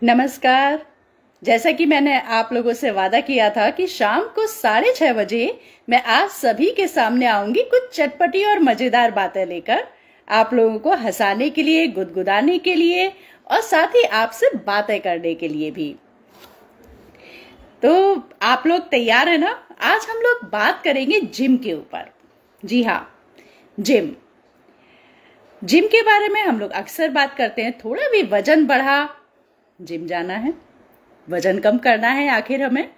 नमस्कार। जैसा कि मैंने आप लोगों से वादा किया था कि शाम को 6:30 बजे मैं आप सभी के सामने आऊंगी कुछ चटपटी और मजेदार बातें लेकर, आप लोगों को हंसाने के लिए, गुदगुदाने के लिए और साथ ही आपसे बातें करने के लिए भी। तो आप लोग तैयार है ना? आज हम लोग बात करेंगे जिम के ऊपर। जी हाँ, जिम के बारे में हम लोग अक्सर बात करते हैं। थोड़ा भी वजन बढ़ा, जिम जाना है। वजन कम करना है आखिर हमें,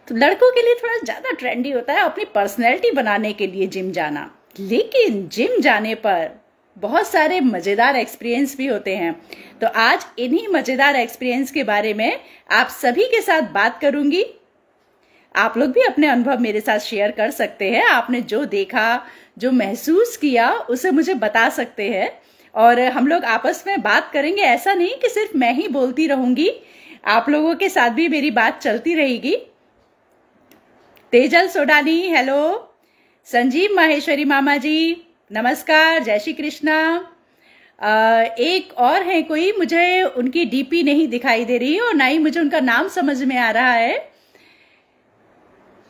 तो लड़कों के लिए थोड़ा ज्यादा ट्रेंडी होता है अपनी पर्सनैलिटी बनाने के लिए जिम जाना। लेकिन जिम जाने पर बहुत सारे मजेदार एक्सपीरियंस भी होते हैं। तो आज इन्हीं मजेदार एक्सपीरियंस के बारे में आप सभी के साथ बात करूंगी। आप लोग भी अपने अनुभव मेरे साथ शेयर कर सकते हैं। आपने जो देखा, जो महसूस किया, उसे मुझे बता सकते हैं और हम लोग आपस में बात करेंगे। ऐसा नहीं कि सिर्फ मैं ही बोलती रहूंगी, आप लोगों के साथ भी मेरी बात चलती रहेगी। तेजल सोडानी, हेलो। संजीव माहेश्वरी मामा जी, नमस्कार, जय श्री कृष्णा। एक और है कोई, मुझे उनकी डीपी नहीं दिखाई दे रही और ना ही मुझे उनका नाम समझ में आ रहा है।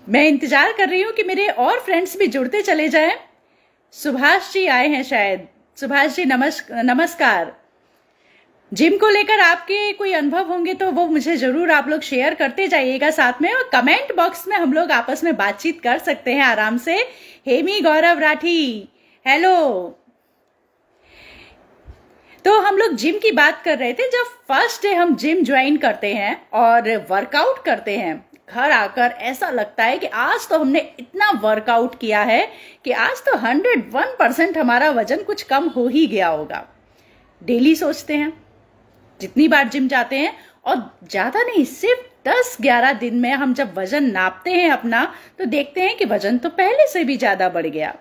मैं इंतजार कर रही हूं कि मेरे और फ्रेंड्स भी जुड़ते चले जाएं। सुभाष जी आए हैं शायद। सुभाष जी नमस्कार। जिम को लेकर आपके कोई अनुभव होंगे तो वो मुझे जरूर आप लोग शेयर करते जाइएगा साथ में, और कमेंट बॉक्स में हम लोग आपस में बातचीत कर सकते हैं आराम से। हेमी गौरव राठी, हेलो। तो हम लोग जिम की बात कर रहे थे। जब फर्स्ट डे हम जिम ज्वाइन करते हैं और वर्कआउट करते हैं, घर आकर ऐसा लगता है कि आज तो हमने इतना वर्कआउट किया है कि आज तो 101% हमारा वजन कुछ कम हो ही गया होगा। डेली सोचते हैं, जितनी बार जिम जाते हैं, और ज्यादा नहीं, सिर्फ 10-11 दिन में हम जब वजन नापते हैं अपना, तो देखते हैं कि वजन तो पहले से भी ज्यादा बढ़ गया।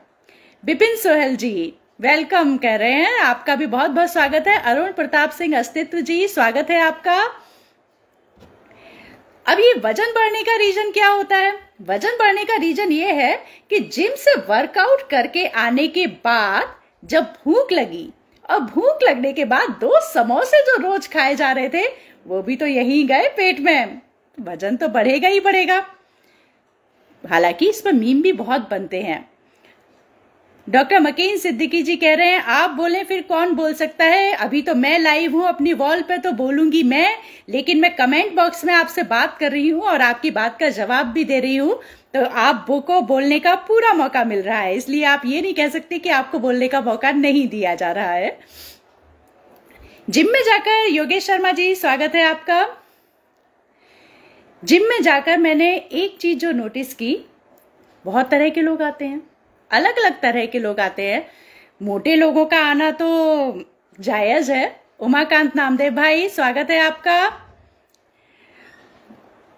विपिन सोहेल जी वेलकम कह रहे हैं, आपका भी बहुत बहुत स्वागत है। अरुण प्रताप सिंह अस्तित्व जी, स्वागत है आपका। अब ये वजन बढ़ने का रीजन क्या होता है? वजन बढ़ने का रीजन ये है कि जिम से वर्कआउट करके आने के बाद जब भूख लगी, और भूख लगने के बाद 2 समोसे जो रोज खाए जा रहे थे वो भी तो यहीं गए पेट में, वजन तो बढ़ेगा ही बढ़ेगा। हालांकि इस पर मीम भी बहुत बनते हैं। डॉक्टर मकीन सिद्दीकी जी कह रहे हैं आप बोलें फिर कौन बोल सकता है। अभी तो मैं लाइव हूं अपनी वॉल पे, तो बोलूंगी मैं, लेकिन मैं कमेंट बॉक्स में आपसे बात कर रही हूं और आपकी बात का जवाब भी दे रही हूं, तो आप को बोलने का पूरा मौका मिल रहा है। इसलिए आप ये नहीं कह सकते कि आपको बोलने का मौका नहीं दिया जा रहा है। जिम में जाकर, योगेश शर्मा जी स्वागत है आपका। जिम में जाकर मैंने एक चीज जो नोटिस की, बहुत तरह के लोग आते हैं, अलग अलग तरह के लोग आते हैं। मोटे लोगों का आना तो जायज है। उमाकांत नामदेव भाई स्वागत है आपका।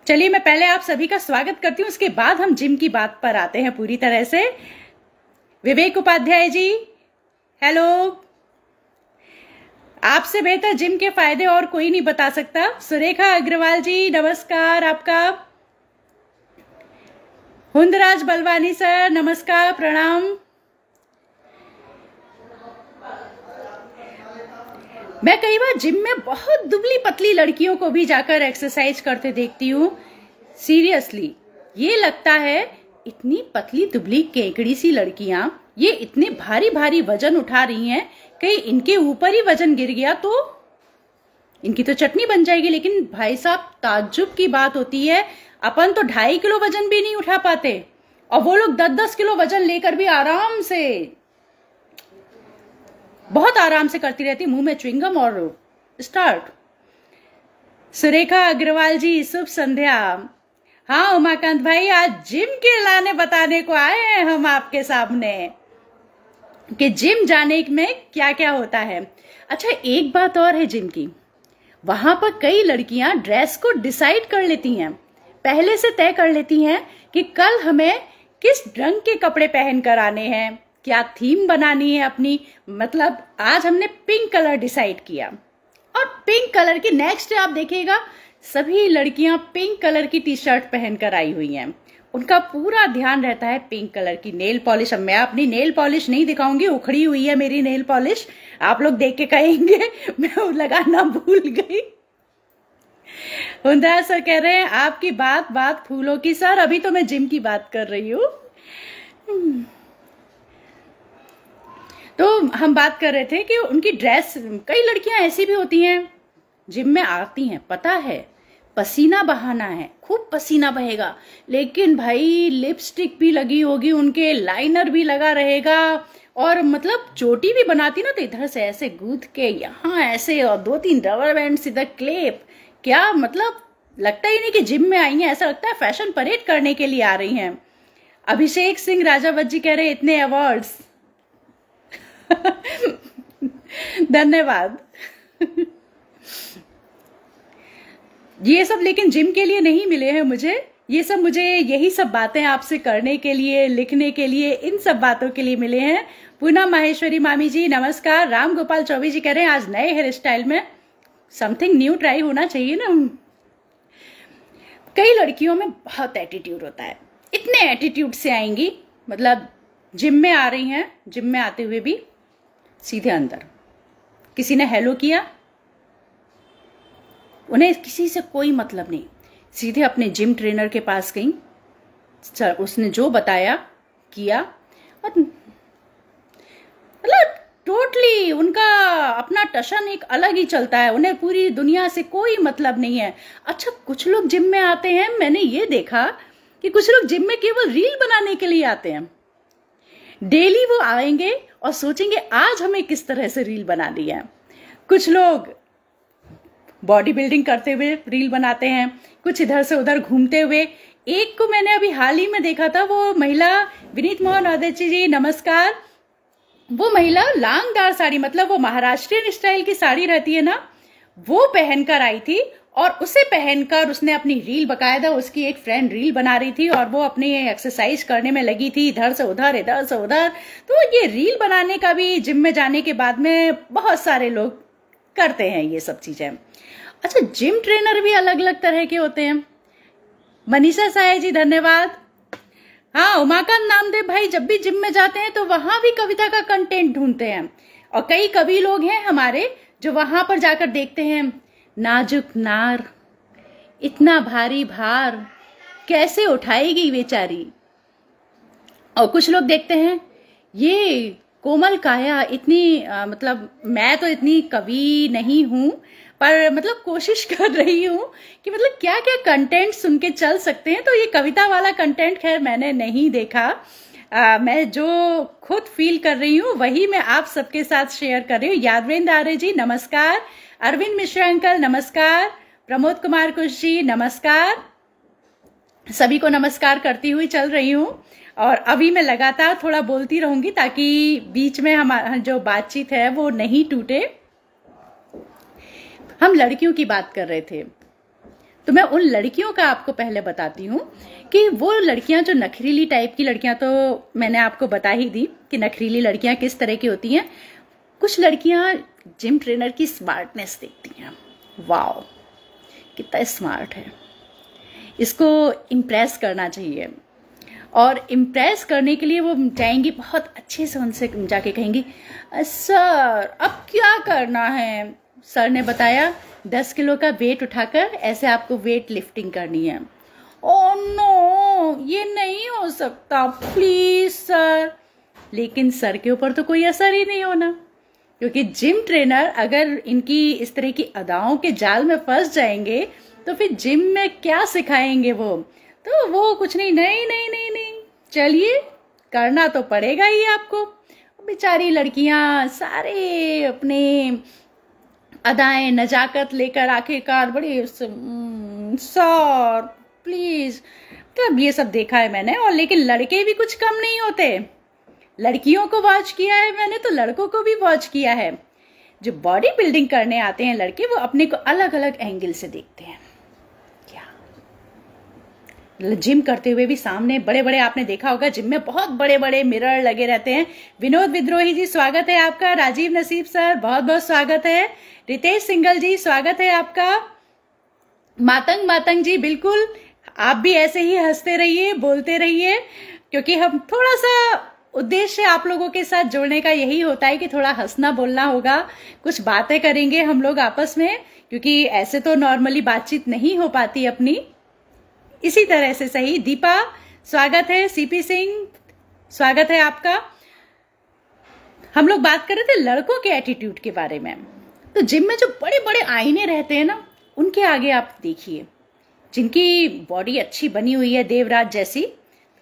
चलिए मैं पहले आप सभी का स्वागत करती हूं, उसके बाद हम जिम की बात पर आते हैं पूरी तरह से। विवेक उपाध्याय जी हेलो। आपसे बेहतर जिम के फायदे और कोई नहीं बता सकता। सुरेखा अग्रवाल जी नमस्कार आपका। हुंदराज बलवानी सर नमस्कार, प्रणाम। मैं कई बार जिम में बहुत दुबली पतली लड़कियों को भी जाकर एक्सरसाइज करते देखती हूँ। सीरियसली ये लगता है, इतनी पतली दुबली केकड़ी सी लड़कियां ये इतने भारी भारी वजन उठा रही हैं, कहीं इनके ऊपर ही वजन गिर गया तो इनकी तो चटनी बन जाएगी। लेकिन भाई साहब, ताज्जुब की बात होती है, अपन तो 2.5 किलो वजन भी नहीं उठा पाते और वो लोग 10-10 किलो वजन लेकर भी आराम से, बहुत आराम से करती रहती, मुंह में च्युइंगम और स्टार्ट। सुरेखा अग्रवाल जी शुभ संध्या। हाँ उमाकांत भाई, आज जिम के लाने बताने को आए हैं हम आपके सामने कि जिम जाने में क्या क्या होता है। अच्छा, एक बात और है जिम की, वहां पर कई लड़कियां ड्रेस को डिसाइड कर लेती हैं, पहले से तय कर लेती हैं कि कल हमें किस रंग के कपड़े पहनकर आने हैं, क्या थीम बनानी है अपनी। मतलब आज हमने पिंक कलर डिसाइड किया और पिंक कलर की नेक्स्ट डे आप देखिएगा सभी लड़कियां पिंक कलर की टी शर्ट पहनकर आई हुई हैं। उनका पूरा ध्यान रहता है पिंक कलर की नेल पॉलिश। अब मैं अपनी नेल पॉलिश नहीं दिखाऊंगी, उखड़ी हुई है मेरी नेल पॉलिश, आप लोग देख के कहेंगे मैं लगाना भूल गई। हुंदा सर कह रहे हैं आपकी बात बात फूलों की सर, अभी तो मैं जिम की बात कर रही हूँ। तो हम बात कर रहे थे कि उनकी ड्रेस, कई लड़कियां ऐसी भी होती हैं जिम में आती हैं, पता है पसीना बहाना है, खूब पसीना बहेगा, लेकिन भाई लिपस्टिक भी लगी होगी उनके, लाइनर भी लगा रहेगा, और मतलब चोटी भी बनाती ना तो इधर से ऐसे गूंथ के यहाँ ऐसे, और 2-3 रबर बैंड इधर क्लिप, क्या मतलब लगता ही नहीं कि जिम में आई हैं, ऐसा लगता है फैशन परेड करने के लिए आ रही हैं। अभिषेक सिंह राजावत जी कह रहे हैं इतने अवार्ड्स धन्यवाद। ये सब लेकिन जिम के लिए नहीं मिले हैं मुझे, ये सब मुझे यही सब बातें आपसे करने के लिए, लिखने के लिए, इन सब बातों के लिए मिले हैं। पूनम माहेश्वरी मामी जी नमस्कार। राम गोपाल चौबे जी कह रहे हैं आज नए हेयर स्टाइल में समथिंग न्यू ट्राई होना चाहिए ना। कई लड़कियों में बहुत एटीट्यूड होता है, इतने एटीट्यूड से आएंगी, मतलब जिम में आ रही हैं, जिम में आते हुए भी सीधे अंदर, किसी ने हेलो किया, उन्हें किसी से कोई मतलब नहीं, सीधे अपने जिम ट्रेनर के पास गई, सर उसने जो बताया किया, और मतलब टोटली उनका अपना टशन एक अलग ही चलता है, उन्हें पूरी दुनिया से कोई मतलब नहीं है। अच्छा कुछ लोग जिम में आते हैं, मैंने ये देखा कि कुछ लोग जिम में केवल रील बनाने के लिए आते हैं। डेली वो आएंगे और सोचेंगे आज हमें किस तरह से रील बनानी है। कुछ लोग बॉडी बिल्डिंग करते हुए रील बनाते हैं, कुछ इधर से उधर घूमते हुए। एक को मैंने अभी हाल ही में देखा था, वो महिला विनीत मोहन अध्यक्ष जी नमस्कार, वो महिला लांगदार साड़ी, मतलब वो महाराष्ट्रियन स्टाइल की साड़ी रहती है ना, वो पहनकर आई थी, और उसे पहनकर उसने अपनी रील, बकायदा उसकी एक फ्रेंड रील बना रही थी और वो अपनी एक्सरसाइज करने में लगी थी, इधर से उधर इधर से उधर। तो ये रील बनाने का भी जिम में जाने के बाद में बहुत सारे लोग करते हैं ये सब चीजें। अच्छा जिम ट्रेनर भी अलग अलग तरह के होते हैं। मनीषा साय जी धन्यवाद। हाँ उमाकांत नामदेव भाई जब भी जिम में जाते हैं तो वहां भी कविता का कंटेंट ढूंढते हैं, और कई कवि लोग हैं हमारे जो वहां पर जाकर देखते हैं, नाजुक नार इतना भारी भार कैसे उठाएगी बेचारी। और कुछ लोग देखते हैं ये कोमल काया इतनी मतलब मैं तो इतनी कवि नहीं हूं, पर मतलब कोशिश कर रही हूं कि मतलब क्या क्या कंटेंट सुन के चल सकते हैं। तो ये कविता वाला कंटेंट खैर मैंने नहीं देखा, मैं जो खुद फील कर रही हूँ वही मैं आप सबके साथ शेयर कर रही हूँ। यादवेंद्र आर्य जी नमस्कार, अरविंद मिश्रा अंकल नमस्कार, प्रमोद कुमार कुश जी नमस्कार, सभी को नमस्कार करती हुई चल रही हूँ। और अभी मैं लगातार थोड़ा बोलती रहूंगी ताकि बीच में हमारा जो बातचीत है वो नहीं टूटे। हम लड़कियों की बात कर रहे थे, तो मैं उन लड़कियों का आपको पहले बताती हूँ कि वो लड़कियां जो नखरीली टाइप की लड़कियां, तो मैंने आपको बता ही दी कि नखरीली लड़कियां किस तरह की होती हैं। कुछ लड़कियां जिम ट्रेनर की स्मार्टनेस देखती हैं, वाओ कितना स्मार्ट है, इसको इम्प्रेस करना चाहिए। और इम्प्रेस करने के लिए वो जाएंगी बहुत अच्छे से, उनसे जाके कहेंगी सर अब क्या करना है, सर ने बताया 10 किलो का वेट उठाकर ऐसे आपको वेट लिफ्टिंग करनी है। ओह नो ये नहीं हो सकता प्लीज सर। लेकिन सर के ऊपर तो कोई असर ही नहीं होना, क्योंकि जिम ट्रेनर अगर इनकी इस तरह की अदाओं के जाल में फंस जाएंगे तो फिर जिम में क्या सिखाएंगे वो। तो वो कुछ नहीं, नहीं नहीं नहीं नहीं चलिए करना तो पड़ेगा ही आपको। बेचारी लड़कियां सारे अपने अदाएं नजाकत लेकर आखिरकार बड़ी सर प्लीज, तो ये सब देखा है मैंने। और लेकिन लड़के भी कुछ कम नहीं होते, लड़कियों को वॉच किया है मैंने तो लड़कों को भी वॉच किया है। जो बॉडी बिल्डिंग करने आते हैं लड़के वो अपने को अलग अलग एंगल से देखते हैं। क्या जिम करते हुए भी सामने बड़े बड़े, आपने देखा होगा जिम में बहुत बड़े बड़े मिरर लगे रहते हैं। विनोद विद्रोही जी स्वागत है आपका, राजीव नसीब सर बहुत बहुत स्वागत है, रितेश सिंगल जी स्वागत है आपका, मातंग जी बिल्कुल आप भी ऐसे ही हंसते रहिए, बोलते रहिए, क्योंकि हम थोड़ा सा उद्देश्य आप लोगों के साथ जुड़ने का यही होता है कि थोड़ा हंसना बोलना होगा, कुछ बातें करेंगे हम लोग आपस में, क्योंकि ऐसे तो नॉर्मली बातचीत नहीं हो पाती अपनी। इसी तरह से सही। दीपा स्वागत है, सीपी सिंह स्वागत है आपका। हम लोग बात कर रहे थे लड़कों के एटीट्यूड के बारे में। तो जिम में जो बड़े बड़े आईने रहते हैं ना, उनके आगे आप देखिए, जिनकी बॉडी अच्छी बनी हुई है देवराज जैसी,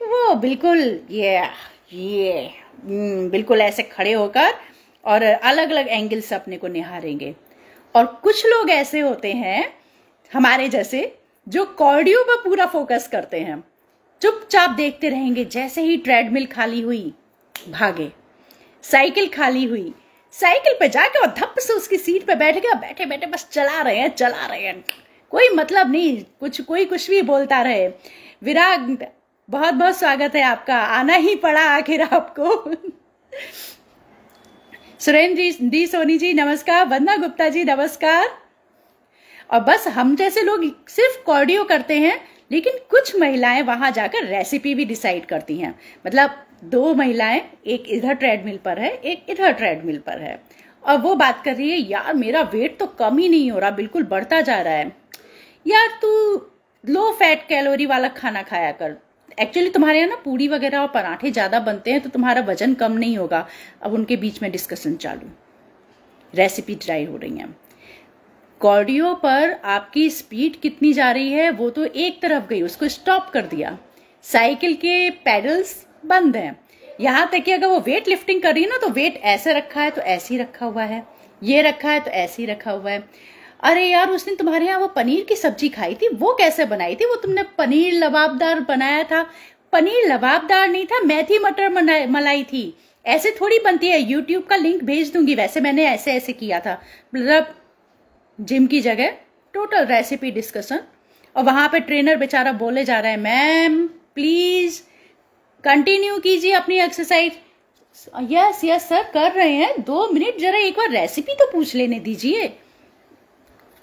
वो बिल्कुल ये बिल्कुल ऐसे खड़े होकर और अलग अलग एंगल से अपने को निहारेंगे। और कुछ लोग ऐसे होते हैं हमारे जैसे जो कार्डियो पर पूरा फोकस करते हैं, चुपचाप देखते रहेंगे। जैसे ही ट्रेडमिल खाली हुई भागे, साइकिल खाली हुई साइकिल पे जाके और धप से उसकी सीट पे बैठ गया, बैठे बैठे बस चला रहे हैं, कोई मतलब नहीं, कोई कुछ भी बोलता रहे। विराग बहुत बहुत स्वागत है आपका, आना ही पड़ा आखिर आपको। सुरेंद्र डी सोनी जी नमस्कार, वंदना गुप्ता जी नमस्कार। और बस हम जैसे लोग सिर्फ कार्डियो करते हैं, लेकिन कुछ महिलाएं वहां जाकर रेसिपी भी डिसाइड करती हैं। मतलब 2 महिलाएं, एक इधर ट्रेडमिल पर है, एक इधर ट्रेडमिल पर है, और वो बात कर रही है, यार मेरा वेट तो कम ही नहीं हो रहा, बिल्कुल बढ़ता जा रहा है। यार तू लो फैट कैलोरी वाला खाना खाया कर। एक्चुअली तुम्हारे यहाँ ना पूड़ी वगैरह और पराठे ज्यादा बनते हैं, तो तुम्हारा वजन कम नहीं होगा। अब उनके बीच में डिस्कशन चालू, रेसिपी ट्राई हो रही है। कार्डियो पर आपकी स्पीड कितनी जा रही है वो तो एक तरफ गई, उसको स्टॉप कर दिया। साइकिल के पैडल्स बंद हैं। यहां तक कि अगर वो वेट लिफ्टिंग कर रही है ना, तो वेट ऐसे रखा है तो ऐसे ही रखा हुआ है, ये रखा है तो ऐसे ही रखा हुआ है। अरे यार उस दिन तुम्हारे यहाँ वो पनीर की सब्जी खाई थी, वो कैसे बनाई थी? वो तुमने पनीर लबाबदार बनाया था। पनीर लबाबदार नहीं था, मेथी मटर मलाई थी। ऐसे थोड़ी बनती है। यूट्यूब का लिंक भेज दूंगी। वैसे मैंने ऐसे ऐसे किया था, मतलब जिम की जगह टोटल रेसिपी डिस्कशन। और वहां पे ट्रेनर बेचारा बोले जा रहा है, मैम प्लीज कंटिन्यू कीजिए अपनी एक्सरसाइज। यस यस सर कर रहे हैं, 2 मिनट जरा एक बार रेसिपी तो पूछ लेने दीजिए।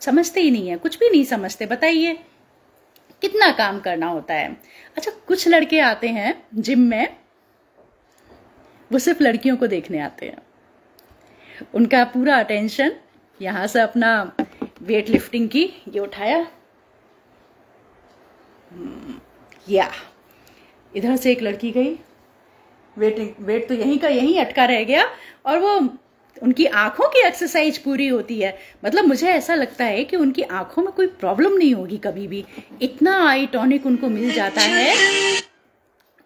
समझते ही नहीं है, कुछ भी नहीं समझते। बताइए कितना काम करना होता है। अच्छा, कुछ लड़के आते हैं जिम में, वो सिर्फ लड़कियों को देखने आते हैं। उनका पूरा अटेंशन यहां से अपना वेट लिफ्टिंग की, ये उठाया, या इधर से एक लड़की गई, वेट तो यहीं का यहीं अटका रह गया, और वो उनकी आंखों की एक्सरसाइज पूरी होती है। मतलब मुझे ऐसा लगता है कि उनकी आंखों में कोई प्रॉब्लम नहीं होगी कभी भी। इतना आई टॉनिक उनको मिल जाता है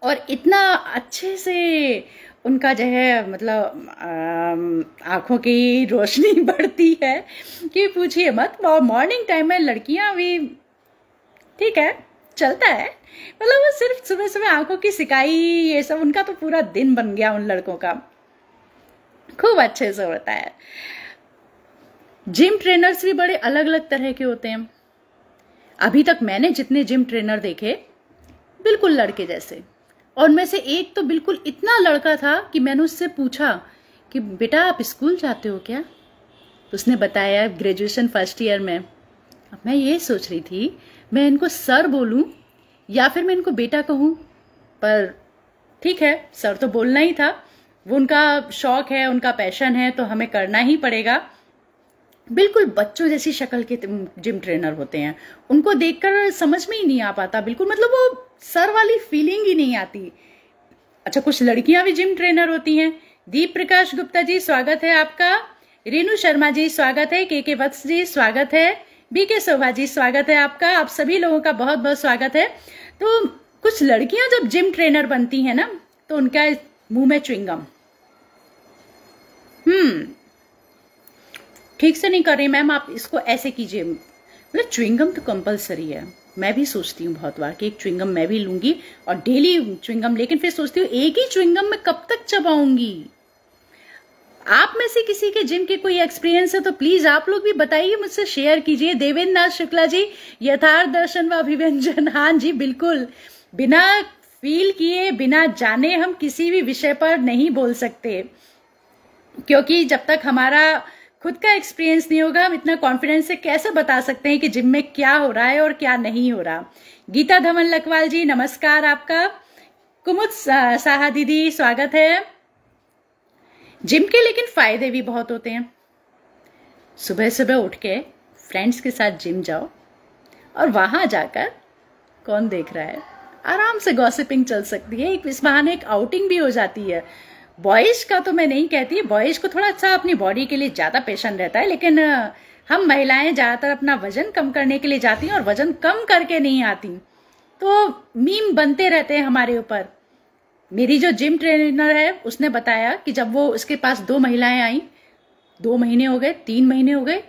और इतना अच्छे से उनका जो है मतलब आंखों की रोशनी बढ़ती है कि पूछिए मत। और मॉर्निंग टाइम में लड़कियां भी ठीक है, चलता है। मतलब वो सिर्फ सुबह सुबह आंखों की सिकाई, ये सब उनका तो पूरा दिन बन गया उन लड़कों का, खूब अच्छे से होता है। जिम ट्रेनर्स भी बड़े अलग अलग तरह के होते हैं। अभी तक मैंने जितने जिम ट्रेनर देखे बिल्कुल लड़के जैसे, और उनमें से एक तो बिल्कुल इतना लड़का था कि मैंने उससे पूछा कि बेटा आप स्कूल जाते हो क्या? तो उसने बताया ग्रेजुएशन फर्स्ट ईयर में। अब मैं ये सोच रही थी मैं इनको सर बोलूं या फिर मैं इनको बेटा कहूं, पर ठीक है सर तो बोलना ही था, वो उनका शौक है, उनका पैशन है, तो हमें करना ही पड़ेगा। बिल्कुल बच्चों जैसी शक्ल के जिम ट्रेनर होते हैं, उनको देखकर समझ में ही नहीं आ पाता बिल्कुल, मतलब वो सर वाली फीलिंग ही नहीं आती। अच्छा, कुछ लड़कियां भी जिम ट्रेनर होती हैं। दीप प्रकाश गुप्ता जी स्वागत है आपका, रेणु शर्मा जी स्वागत है, के वत्स जी स्वागत है, बीके शोभा जी स्वागत है आपका। आप सभी लोगों का बहुत बहुत स्वागत है। तो कुछ लड़कियां जब जिम ट्रेनर बनती हैं ना, तो उनका मुंह में च्युइंगम, ठीक से नहीं कर रही मैम, आप इसको ऐसे कीजिए। मतलब च्युइंगम तो कंपलसरी है। मैं भी सोचती हूँ बहुत बार कि एक च्युइंगम मैं भी लूंगी और डेली च्युइंगम, लेकिन फिर सोचती हूँ एक ही च्युइंगम में कब तक चबाऊंगी। आप में से किसी के जिम के कोई एक्सपीरियंस है तो प्लीज आप लोग भी बताइए, मुझसे शेयर कीजिए। देवेंद्र नाथ शुक्ला जी, यथार्थ दर्शन व अभिव्यंजन, हाँ जी बिल्कुल, बिना फील किए बिना जाने हम किसी भी विषय पर नहीं बोल सकते, क्योंकि जब तक हमारा खुद का एक्सपीरियंस नहीं होगा, हम इतना कॉन्फिडेंस से कैसे बता सकते हैं कि जिम में क्या हो रहा है और क्या नहीं हो रहा। गीता धवन लखवाल जी नमस्कार आपका। कुमुद साहा दीदी स्वागत है। जिम के लेकिन फायदे भी बहुत होते हैं। सुबह सुबह उठ के फ्रेंड्स के साथ जिम जाओ और वहां जाकर कौन देख रहा है, आराम से गॉसिपिंग चल सकती है, इस बहाने एक आउटिंग भी हो जाती है। बॉयज का तो मैं नहीं कहती, बॉयज को थोड़ा अच्छा अपनी बॉडी के लिए ज्यादा पेशेंट रहता है, लेकिन हम महिलाएं ज्यादातर अपना वजन कम करने के लिए जाती हैं और वजन कम करके नहीं आती, तो मीम बनते रहते हैं हमारे ऊपर। मेरी जो जिम ट्रेनर है उसने बताया कि जब वो उसके पास 2 महिलाएं आई, 2 महीने हो गए, 3 महीने हो गए,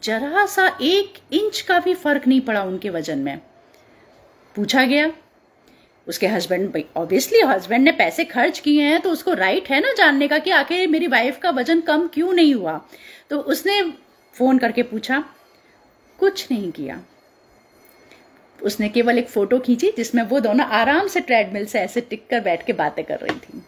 जरा सा 1 इंच का भी फर्क नहीं पड़ा उनके वजन में। पूछा गया उसके हस्बैंड, ऑब्वियसली हस्बैंड ने पैसे खर्च किए हैं तो उसको राइट है ना जानने का कि आखिर मेरी वाइफ का वजन कम क्यों नहीं हुआ। तो उसने फोन करके पूछा, कुछ नहीं किया, उसने केवल एक फोटो खींची जिसमें वो दोनों आराम से ट्रेडमिल से ऐसे टिक कर बैठ के बातें कर रही थी।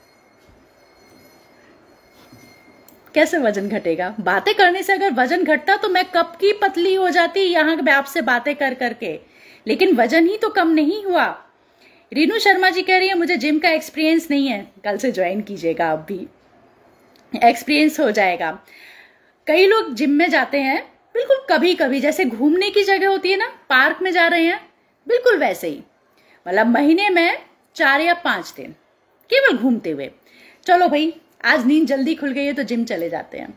कैसे वजन घटेगा? बातें करने से अगर वजन घटता तो मैं कब की पतली हो जाती यहाँ आपसे बातें कर करके, लेकिन वजन ही तो कम नहीं हुआ। रीनू शर्मा जी कह रही है मुझे जिम का एक्सपीरियंस नहीं है, कल से ज्वाइन कीजिएगा, आप भी एक्सपीरियंस हो जाएगा। कई लोग जिम में जाते हैं बिल्कुल कभी कभी, जैसे घूमने की जगह होती है ना, पार्क में जा रहे हैं, बिल्कुल वैसे ही, मतलब महीने में 4 या 5 दिन केवल घूमते हुए। चलो भाई आज नींद जल्दी खुल गई है तो जिम चले जाते हैं।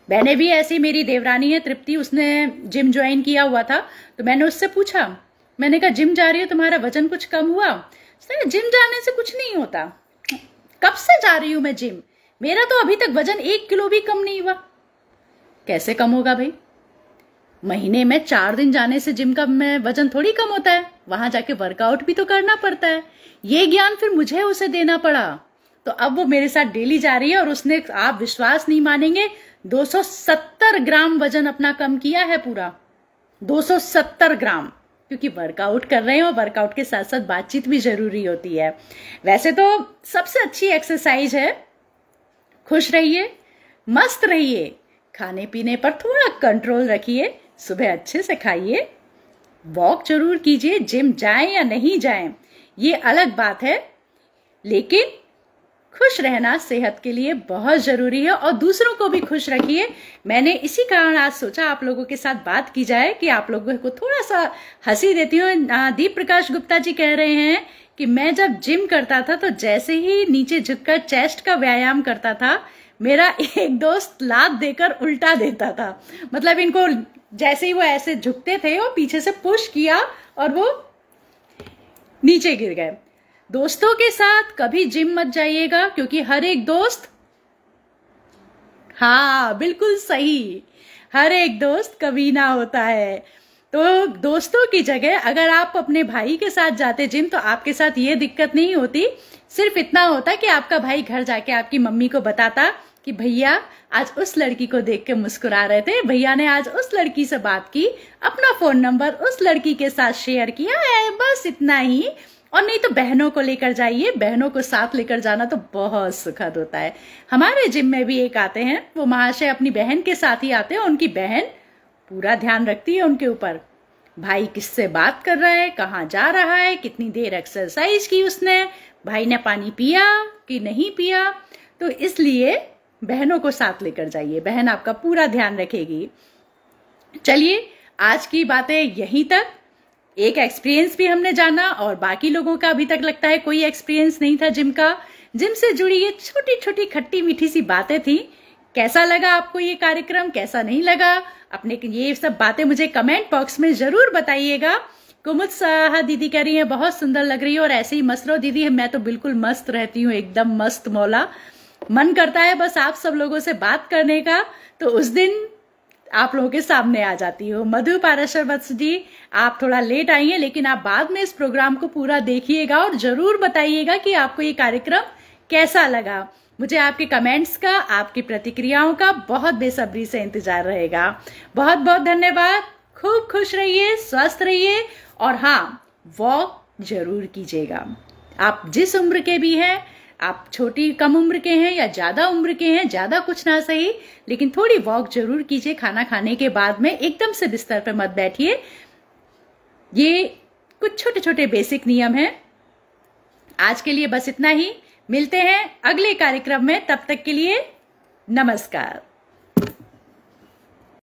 मैंने भी ऐसी, मेरी देवरानी है तृप्ति, उसने जिम ज्वाइन किया हुआ था, तो मैंने उससे पूछा, मैंने कहा जिम जा रही हो, तुम्हारा वजन कुछ कम हुआ? उसने जिम जाने से कुछ नहीं होता। कब से जा रही हूं मैं जिम, मेरा तो अभी तक वजन 1 किलो भी कम नहीं हुआ। कैसे कम होगा भाई? महीने में 4 दिन जाने से जिम का वजन थोड़ी कम होता है, वहां जाके वर्कआउट भी तो करना पड़ता है। ये ज्ञान फिर मुझे उसे देना पड़ा, तो अब वो मेरे साथ डेली जा रही है और उसने, आप विश्वास नहीं मानेंगे, 270 ग्राम वजन अपना कम किया है पूरा, 270 ग्राम, क्योंकि वर्कआउट कर रहे हैं और वर्कआउट के साथ साथ बातचीत भी जरूरी होती है। वैसे तो सबसे अच्छी एक्सरसाइज है, खुश रहिए, मस्त रहिए, खाने पीने पर थोड़ा कंट्रोल रखिए, सुबह अच्छे से खाइए, वॉक जरूर कीजिए, जिम जाएं या नहीं जाएं ये अलग बात है, लेकिन खुश रहना सेहत के लिए बहुत जरूरी है और दूसरों को भी खुश रखिए। मैंने इसी कारण आज सोचा आप लोगों के साथ बात की जाए कि आप लोगों को थोड़ा सा हंसी देती हूँ। दीप प्रकाश गुप्ता जी कह रहे हैं कि मैं जब जिम करता था तो जैसे ही नीचे झुककर चेस्ट का व्यायाम करता था, मेरा एक दोस्त लात देकर उल्टा देता था। मतलब इनको जैसे ही वो ऐसे झुकते थे, वो पीछे से पुश किया और वो नीचे गिर गए। दोस्तों के साथ कभी जिम मत जाइएगा, क्योंकि हर एक दोस्त, हाँ बिल्कुल सही, हर एक दोस्त कमीना होता है। तो दोस्तों की जगह अगर आप अपने भाई के साथ जाते जिम, तो आपके साथ ये दिक्कत नहीं होती। सिर्फ इतना होता कि आपका भाई घर जाके आपकी मम्मी को बताता कि भैया आज उस लड़की को देख के मुस्कुरा रहे थे, भैया ने आज उस लड़की से बात की, अपना फोन नंबर उस लड़की के साथ शेयर किया है, बस इतना ही। और नहीं तो बहनों को लेकर जाइए, बहनों को साथ लेकर जाना तो बहुत सुखद होता है। हमारे जिम में भी एक आते हैं, वो महाशय अपनी बहन के साथ ही आते हैं, उनकी बहन पूरा ध्यान रखती है उनके ऊपर, भाई किससे बात कर रहा है, कहाँ जा रहा है, कितनी देर एक्सरसाइज की उसने, भाई ने पानी पिया कि नहीं पिया। तो इसलिए बहनों को साथ लेकर जाइए, बहन आपका पूरा ध्यान रखेगी। चलिए आज की बातें यहीं तक। एक एक्सपीरियंस भी हमने जाना और बाकी लोगों का अभी तक लगता है कोई एक्सपीरियंस नहीं था जिम का। जिम से जुड़ी ये छोटी छोटी खट्टी मीठी सी बातें थी। कैसा लगा आपको ये कार्यक्रम, कैसा नहीं लगा, अपने ये सब बातें मुझे कमेंट बॉक्स में जरूर बताइएगा। कुमुद साहा दीदी कह रही है बहुत सुंदर लग रही है और ऐसे ही मस्त रहो दीदी। मैं तो बिल्कुल मस्त रहती हूँ, एकदम मस्त मौला। मन करता है बस आप सब लोगों से बात करने का, तो उस दिन आप लोगों के सामने आ जाती हूँ। मधु पाराशर वत्स जी, आप थोड़ा लेट आई हैं, लेकिन आप बाद में इस प्रोग्राम को पूरा देखिएगा और जरूर बताइएगा कि आपको ये कार्यक्रम कैसा लगा। मुझे आपके कमेंट्स का, आपकी प्रतिक्रियाओं का बहुत बेसब्री से इंतजार रहेगा। बहुत बहुत धन्यवाद। खूब खुश रहिए, स्वस्थ रहिए और हाँ, वॉक जरूर कीजिएगा। आप जिस उम्र के भी हैं, आप छोटी कम उम्र के हैं या ज्यादा उम्र के हैं, ज्यादा कुछ ना सही, लेकिन थोड़ी वॉक जरूर कीजिए खाना खाने के बाद में। एकदम से बिस्तर पे मत बैठिए। ये कुछ छोटे छोटे बेसिक नियम हैं। आज के लिए बस इतना ही। मिलते हैं अगले कार्यक्रम में, तब तक के लिए नमस्कार।